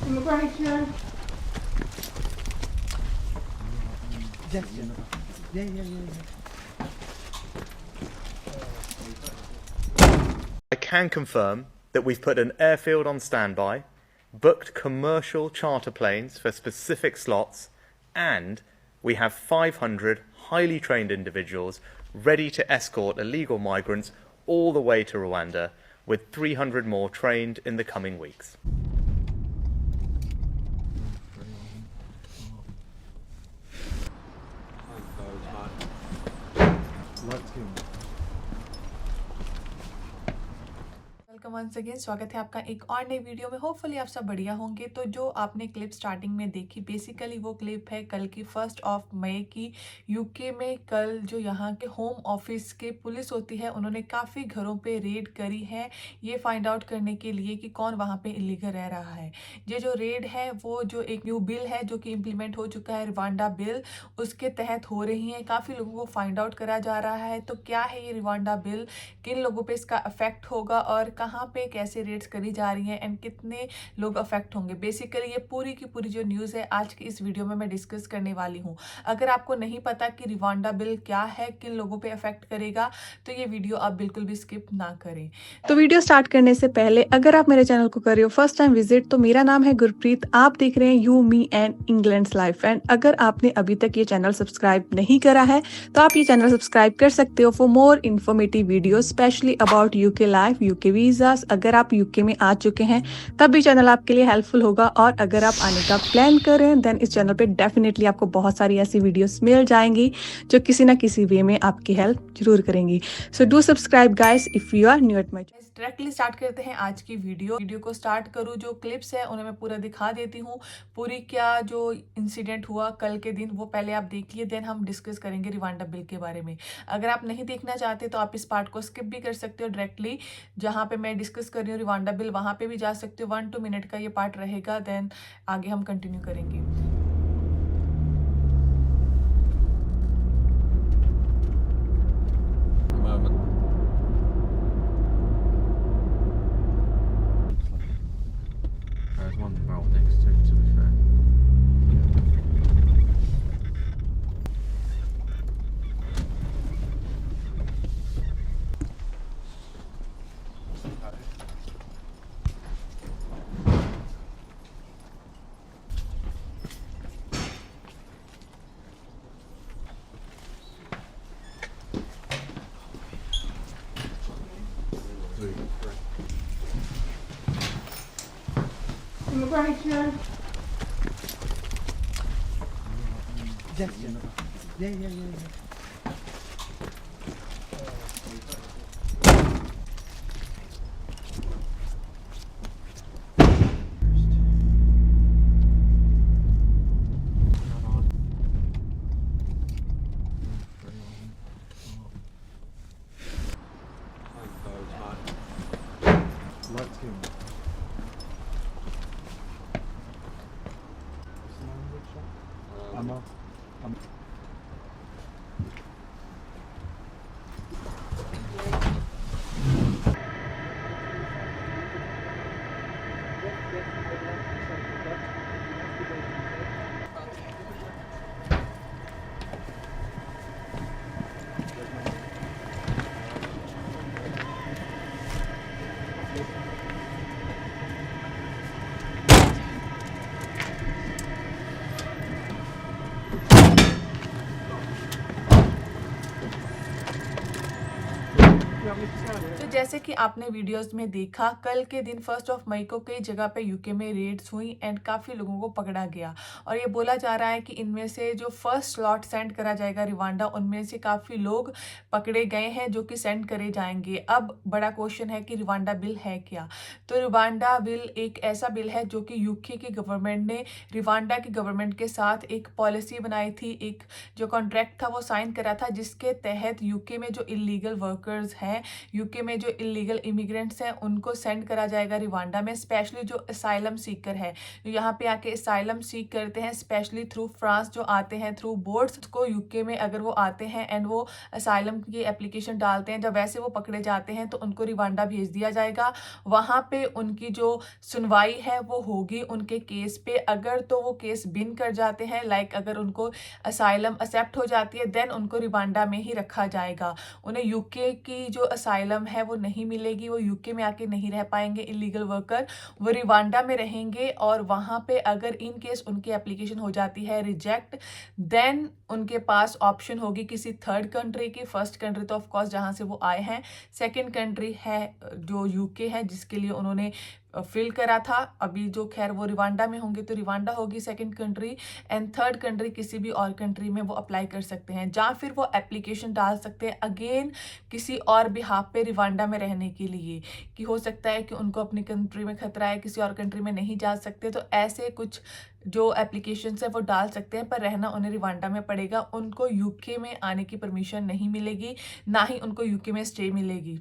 Immigration. Yes, yeah. I can confirm that we've put an airfield on standby, booked commercial charter planes for specific slots, and we have 500 highly trained individuals ready to escort illegal migrants all the way to Rwanda, with 300 more trained in the coming weeks. Welcome once again. स्वागत है आपका एक और नई video में। Hopefully आप सब बढ़िया होंगे। तो जो आपने क्लिप स्टार्टिंग में देखी, बेसिकली वो क्लिप है कल की 1 मई की। यूके में कल जो यहाँ के होम ऑफिस के पुलिस होती है, उन्होंने काफ़ी घरों पे रेड करी है, ये फाइंड आउट करने के लिए कि कौन वहाँ पे इलीगल रह रहा है। ये जो रेड है वो जो एक न्यू बिल है जो कि इम्प्लीमेंट हो चुका है, रिवांडा बिल, उसके तहत हो रही है। काफ़ी लोगों को फाइंड आउट करा जा रहा है। तो क्या है ये रिवांडा बिल, किन लोगों पे इसका इफेक्ट होगा और कहाँ पे कैसे रेट्स करी जा रही हैं एंड कितने लोग अफेक्ट होंगे। बेसिकली ये पूरी की पूरी जो न्यूज़ है आज की इस वीडियो में मैं डिस्कस करने वाली हूँ। अगर आपको नहीं पता कि रिवांडा बिल क्या है, किन लोगों पे अफेक्ट करेगा, तो ये वीडियो आप बिल्कुल भी स्किप ना करें। तो वीडियो स्टार्ट करने से पहले अगर आप मेरे चैनल को कर रहे हो फर्स्ट टाइम विजिट, तो मेरा नाम है गुरप्रीत, आप देख रहे हैं you me and England's life. And अगर आपने अभी तक ये चैनल सब्सक्राइब नहीं करा है तो आप ये चैनल सब्सक्राइब कर सकते हो for more informative video specially about UK life, UK visas. अगर आप यूके में आ चुके हैं तब भी चैनल आपके लिए हेल्पफुल होगा, और अगर आप आने का प्लान कर रहे हैं देन इस चैनल पे डेफिनेटली आपको बहुत सारी ऐसी वीडियोस मिल जाएंगी जो किसी ना किसी वे में आपकी हेल्प जरूर करेंगी। So do subscribe guys if you are new at my channel. Directly start करते हैं आज की वीडियो को स्टार्ट करूँ, जो क्लिप्स है उन्हें मैं पूरा दिखा देती हूँ। पूरी क्या जो इंसिडेंट हुआ कल के दिन वो पहले आप देखिए, देन हम डिस्कस करेंगे रिवांडा बिल के बारे में। अगर आप नहीं देखना चाहते तो आप इस पार्ट को स्किप भी कर सकते हो। डायरेक्टली जहाँ पे मैं डिस्कस कर रही हूँ रिवांडा बिल, वहाँ पे भी जा सकते हो। 1-2 मिनट का ये पार्ट रहेगा, देन आगे हम कंटिन्यू करेंगे। There's one right next to it, to be fair. Immigration. Yes, yeah. Light skin. I'm तो जैसे कि आपने वीडियोस में देखा, कल के दिन 1 मई को कई जगह पे यूके में रेड्स हुई एंड काफ़ी लोगों को पकड़ा गया। और ये बोला जा रहा है कि इनमें से जो फर्स्ट स्लॉट सेंड करा जाएगा रिवांडा, उनमें से काफ़ी लोग पकड़े गए हैं जो कि सेंड करे जाएंगे। अब बड़ा क्वेश्चन है कि रिवांडा बिल है क्या। तो रिवांडा बिल एक ऐसा बिल है जो कि यूके की गवर्नमेंट ने रिवांडा की गवर्नमेंट के साथ एक पॉलिसी बनाई थी, एक जो कॉन्ट्रैक्ट था वो साइन करा था, जिसके तहत यूके में जो इलीगल वर्कर्स हैं, यूके में में जो इलीगल इमिग्रेंट्स हैं उनको सेंड करा जाएगा रिवांडा में, स्पेशली जो असाइलम सीकर है, जो यहाँ पे आके असाइलम सीक करते हैं, स्पेशली थ्रू फ्रांस जो आते हैं थ्रू बोट्स को यूके में अगर वो आते हैं एंड वो असाइलम की एप्लीकेशन डालते हैं, जब वैसे वो पकड़े जाते हैं तो उनको रिवांडा भेज दिया जाएगा। वहाँ पे उनकी जो सुनवाई है वो होगी उनके केस पे। अगर तो वो केस बिन कर जाते हैं, लाइक अगर उनको असाइलम एक्सेप्ट हो जाती है, देन उनको रिवांडा में ही रखा जाएगा। उन्हें यूके की जो असाइलम है वो नहीं मिलेगी, वो यूके में आके नहीं रह पाएंगे इलीगल वर्कर, वो रिवांडा में रहेंगे। और वहाँ पे अगर इन केस उनकी एप्लीकेशन हो जाती है रिजेक्ट, देन उनके पास ऑप्शन होगी किसी थर्ड कंट्री की। फर्स्ट कंट्री तो ऑफ कोर्स जहाँ से वो आए हैं, सेकंड कंट्री है जो यूके है जिसके लिए उन्होंने फिल करा था। अभी जो खैर वो रिवांडा में होंगे तो रिवांडा होगी second country, and third country किसी भी और कंट्री में वो अप्लाई कर सकते हैं, या फिर वो एप्लीकेशन डाल सकते हैं अगेन किसी और बिहाफ पे रिवांडा में रहने के लिए, कि हो सकता है कि उनको अपनी कंट्री में खतरा है, किसी और कंट्री में नहीं जा सकते, तो ऐसे कुछ जो एप्लीकेशन है वो डाल सकते हैं, पर रहना उन्हें रिवांडा में पड़ेगा। उनको यूके में आने की परमिशन नहीं मिलेगी, ना ही उनको यूके में स्टे मिलेगी।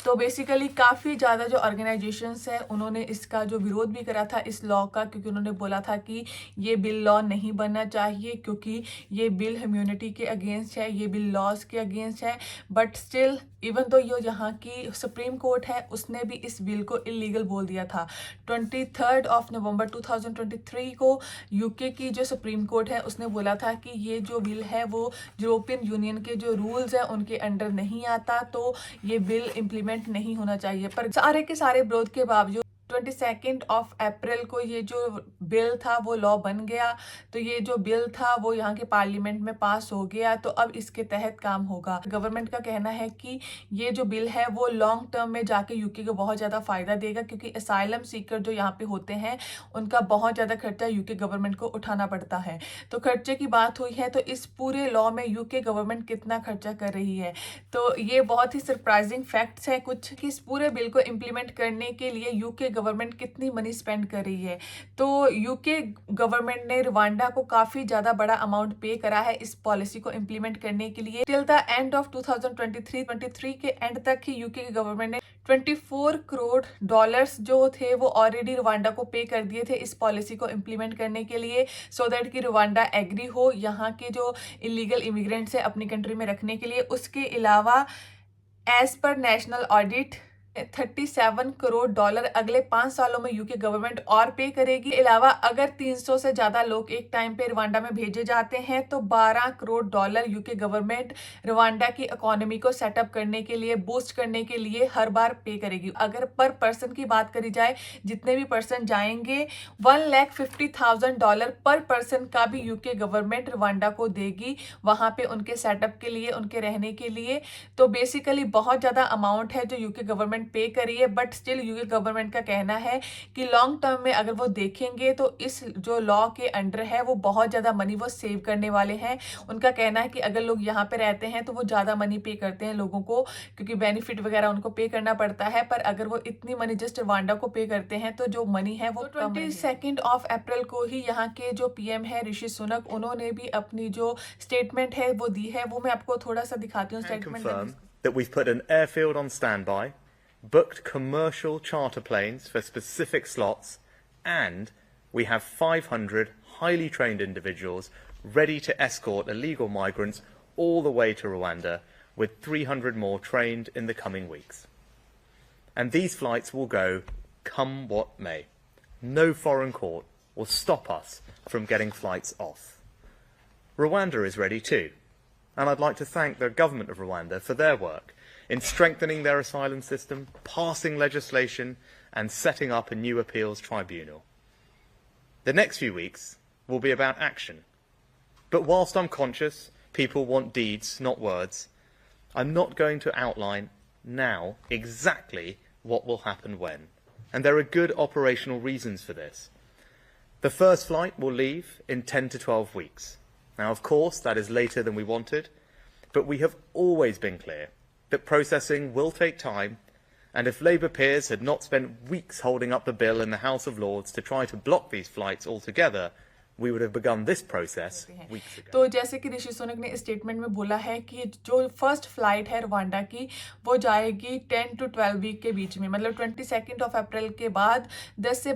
तो बेसिकली काफ़ी ज़्यादा जो ऑर्गेनाइजेशंस है उन्होंने इसका जो विरोध भी करा था इस लॉ का, क्योंकि उन्होंने बोला था कि ये बिल लॉ नहीं बनना चाहिए, क्योंकि ये बिल ह्यूमैनिटी के अगेंस्ट है, ये बिल लॉज के अगेंस्ट है। बट स्टिल इवन तो ये यहाँ की सुप्रीम कोर्ट है उसने भी इस बिल को इलीगल बोल दिया था। 23 नवंबर 2023 को यूके की जो सुप्रीम कोर्ट है उसने बोला था कि ये जो बिल है वो यूरोपियन यूनियन के जो रूल्स हैं उनके अंडर नहीं आता, तो ये बिल इम्प्लीमेंट नहीं होना चाहिए। पर सारे के सारे विरोध के बावजूद 22 अप्रैल को ये जो बिल था वो लॉ बन गया। तो ये जो बिल था वो यहाँ के पार्लियामेंट में पास हो गया, तो अब इसके तहत काम होगा। गवर्नमेंट का कहना है कि ये जो बिल है वो लॉन्ग टर्म में जाके यूके को बहुत ज़्यादा फायदा देगा, क्योंकि असाइलम सीकर जो यहाँ पे होते हैं उनका बहुत ज़्यादा खर्चा यूके गवर्नमेंट को उठाना पड़ता है। तो खर्चे की बात हुई है तो इस पूरे लॉ में यूके गवर्नमेंट कितना खर्चा कर रही है, तो ये बहुत ही सरप्राइजिंग फैक्ट्स हैं कुछ, कि इस पूरे बिल को इम्प्लीमेंट करने के लिए यूके गवर्नमेंट कितनी मनी स्पेंड कर रही है। तो यूके गवर्नमेंट ने रवांडा को काफी ज्यादा बड़ा अमाउंट पे करा है इस पॉलिसी को इम्प्लीमेंट करने के लिए। टिल द एंड ऑफ 2023 के एंड तक ही यूके गवर्नमेंट ने 24 करोड़ डॉलर्स जो थे वो ऑलरेडी रवांडा को पे कर दिए थे इस पॉलिसी को इम्प्लीमेंट करने के लिए, सो दैट कि रवांडा एग्री हो यहाँ के जो इलीगल इमिग्रेंट्स है अपनी कंट्री में रखने के लिए। उसके अलावा as per national audit 37 crore dollar अगले 5 सालों में यूके गवर्नमेंट और पे करेगी। अलावा अगर 300 से ज्यादा लोग एक टाइम पे रवांडा में भेजे जाते हैं तो 12 crore dollar UK government Rwanda की इकोनॉमी को सेटअप करने के लिए, बूस्ट करने के लिए हर बार पे करेगी। अगर पर पर्सन की बात करी जाए, जितने भी पर्सन जाएंगे $1,50,000 पर पर्सन का भी यूके गवर्नमेंट रवांडा को देगी वहां पे उनके सेटअप के लिए, उनके रहने के लिए। तो बेसिकली बहुत ज्यादा अमाउंट है जो यूके गवर्नमेंट पे करी है, बट स्टिल यूके गवर्नमेंट का कहना है कि लॉन्ग टर्म में अगर वो देखेंगे तो इस जो लॉ के अंडर है वो बहुत ज्यादा मनी वो सेव करने वाले हैं। उनका कहना है कि अगर लोग यहाँ पे रहते हैं तो वो ज्यादा मनी पे करते हैं लोगों को, क्योंकि बेनिफिट वगैरह उनको पे करना पड़ता है, पर अगर वो इतनी मनी जस्ट रवांडा को पे करते हैं तो जो मनी है वो 22 अप्रैल को ही यहाँ के जो पीएम है ऋषि सुनक, उन्होंने भी अपनी जो स्टेटमेंट है वो दी है। वो मैं आपको थोड़ा सा दिखाती हूँ statement. That we've put an airfield on standby, booked commercial charter planes for specific slots, and we have 500 highly trained individuals ready to escort illegal migrants all the way to Rwanda, with 300 more trained in the coming weeks. And these flights will go come what may. No foreign court will stop us from getting flights off. Rwanda is ready too, and I'd like to thank the government of Rwanda for their work in strengthening their asylum system, passing legislation, and setting up a new appeals tribunal. The next few weeks will be about action. But whilst I'm conscious people want deeds, not words, I'm not going to outline now exactly what will happen when. And there are good operational reasons for this. The first flight will leave in 10 to 12 weeks. Now, of course, that is later than we wanted, but we have always been clear that processing will take time, and if Labour peers had not spent weeks holding up the bill in the House of Lords to try to block these flights altogether, we would have begun this process weeks ago. तो जैसे कि ऋषि सुनक ने statement में बोला है कि जो first flight है रवांडा की वो जाएगी 10 to 12 वीक के बीच में, मतलब 22 अप्रैल के बाद 10 से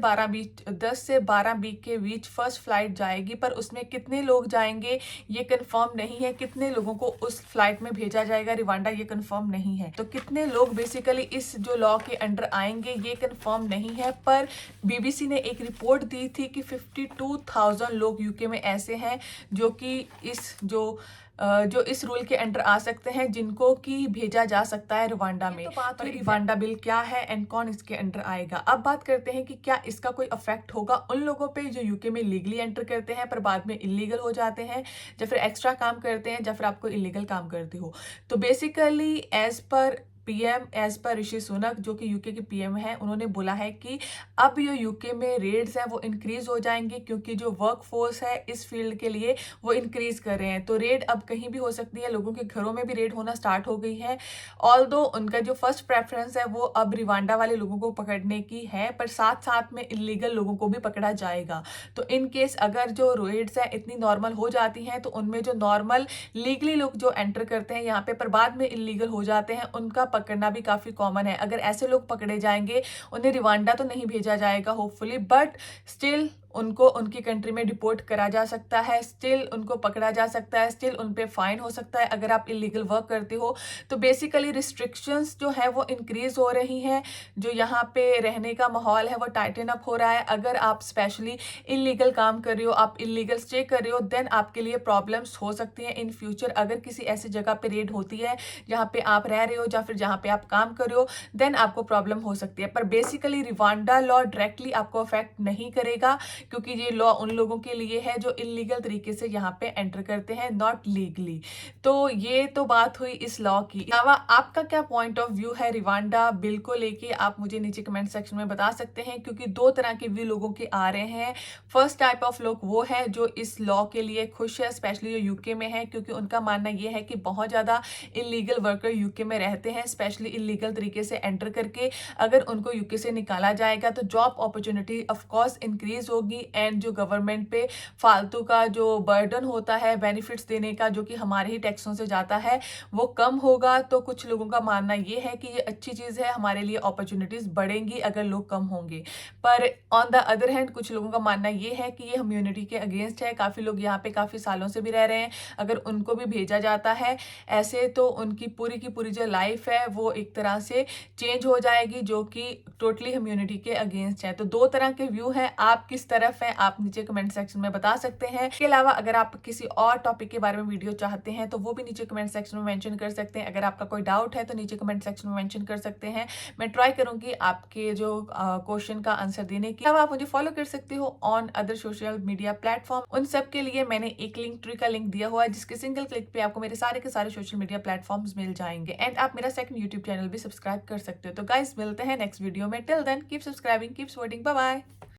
12 वीक के बीच फर्स्ट फ्लाइट जाएगी। पर उसमें कितने लोग जाएंगे ये कंफर्म नहीं है, कितने लोगों को उस फ्लाइट में भेजा जाएगा रवांडा ये कंफर्म नहीं है। तो कितने लोग बेसिकली इस जो लॉ के अंडर आएंगे ये कंफर्म नहीं है। पर बीबीसी ने एक रिपोर्ट दी थी कि 52,000 लोग यूके में ऐसे हैं जो कि इस रूल के अंडर आ सकते हैं, जिनको कि भेजा जा सकता है रवांडा में। तो बात हुई रवांडा बिल क्या है एंड कौन इसके अंडर आएगा। अब बात करते हैं कि क्या इसका कोई इफेक्ट होगा उन लोगों पे जो यूके में लीगली एंटर करते हैं पर बाद में इलीगल हो जाते हैं, या फिर एक्स्ट्रा काम करते हैं, या फिर आपको इलीगल काम करते हो। तो basically as per Rishi Sunak जो कि यूके के पीएम है, उन्होंने बोला है कि अब जो यूके में रेड्स हैं वो इंक्रीज हो जाएंगे, क्योंकि जो वर्क फोर्स है इस फील्ड के लिए वो इंक्रीज कर रहे हैं। तो रेड अब कहीं भी हो सकती है, लोगों के घरों में भी रेड होना स्टार्ट हो गई है। ऑल्दो उनका जो फर्स्ट प्रेफरेंस है वो अब रिवांडा वाले लोगों को पकड़ने की है, पर साथ साथ में इलीगल लोगों को भी पकड़ा जाएगा। तो इन केस अगर जो रेड्स है इतनी नॉर्मल हो जाती हैं तो उनमें जो नॉर्मल लीगली लोग जो एंटर करते हैं यहाँ पे पर बाद में इलीगल हो जाते हैं, उनका पकड़ना भी काफी कॉमन है। अगर ऐसे लोग पकड़े जाएंगे, उन्हें रिवांडा तो नहीं भेजा जाएगा होपफुली, बट स्टिल उनको उनकी कंट्री में डिपोर्ट करा जा सकता है, स्टिल उनको पकड़ा जा सकता है, स्टिल उन पे फाइन हो सकता है अगर आप इलीगल वर्क करते हो। तो बेसिकली रिस्ट्रिक्शंस जो है वो इंक्रीज हो रही हैं, जो यहाँ पे रहने का माहौल है वो टाइटन अप हो रहा है। अगर आप स्पेशली इलीगल काम कर रहे हो, आप इलीगल स्टे कर रहे हो, देन आपके लिए प्रॉब्लम्स हो सकती हैं इन फ्यूचर। अगर किसी ऐसी जगह पे रेड होती है जहाँ पे आप रह रहे हो या फिर जहाँ पे आप काम कर रहे हो, देन आपको प्रॉब्लम हो सकती है। पर बेसिकली रिवांडा लॉ डायरेक्टली आपको अफेक्ट नहीं करेगा, क्योंकि ये लॉ उन लोगों के लिए है जो इलीगल तरीके से यहाँ पे एंटर करते हैं, नॉट लीगली। तो ये तो बात हुई इस लॉ की। अलावा आपका क्या पॉइंट ऑफ व्यू है रिवांडा बिल को लेके, आप मुझे नीचे कमेंट सेक्शन में बता सकते हैं, क्योंकि दो तरह के व्यू लोगों के आ रहे हैं। फर्स्ट टाइप ऑफ लोग वो है जो इस लॉ के लिए खुश है, स्पेशली जो यूके में है, क्योंकि उनका मानना ये है कि बहुत ज्यादा इलीगल वर्कर यूके में रहते हैं, स्पेशली इलीगल तरीके से एंटर करके। अगर उनको यूके से निकाला जाएगा तो जॉब अपॉर्चुनिटी ऑफकोर्स इंक्रीज होगी, एंड जो गवर्नमेंट पे फालतू का जो बर्डन होता है बेनिफिट्स देने का, जो कि हमारे ही टैक्सों से जाता है, वो कम होगा। तो कुछ लोगों का मानना ये है कि ये अच्छी चीज है, हमारे लिए अपॉर्चुनिटीज बढ़ेंगी अगर लोग कम होंगे। पर ऑन द अदर हैंड कुछ लोगों का मानना ये है कि ये ह्यूमैनिटी के अगेंस्ट है। काफी लोग यहाँ पे काफी सालों से भी रह रहे हैं, अगर उनको भी भेजा जाता है ऐसे तो उनकी पूरी की पूरी जो लाइफ है वो एक तरह से चेंज हो जाएगी, जो कि टोटली ह्यूमैनिटी के अगेंस्ट है। तो दो तरह के व्यू हैं, आप किस तरफ हैं आप नीचे कमेंट सेक्शन में बता सकते हैं। इसके अलावा अगर आप किसी और टॉपिक के बारे में वीडियो चाहते हैं तो वो भी नीचे कमेंट सेक्शन में मेंशन कर सकते हैं। अगर आपका कोई डाउट है तो नीचे कमेंट सेक्शन में मेंशन कर सकते हैं, मैं ट्राई करूंगी आपके जो क्वेश्चन का आंसर देने की। अलावा आप मुझे फॉलो कर सकते हो on other social media platform. उन सब के लिए मैंने एक लिंक ट्री का लिंक दिया हुआ है, जिसके सिंगल क्लिक पे आपको मेरे सारे के सारे सोशल मीडिया प्लेटफॉर्म्स मिल जाएंगे, एंड आप मेरा सेकंड यूट्यूब चैनल भी सब्सक्राइब कर सकते हो। तो गाइस मिलते हैं नेक्स्ट वीडियो में, till then keep subscribing, keep supporting, bye bye.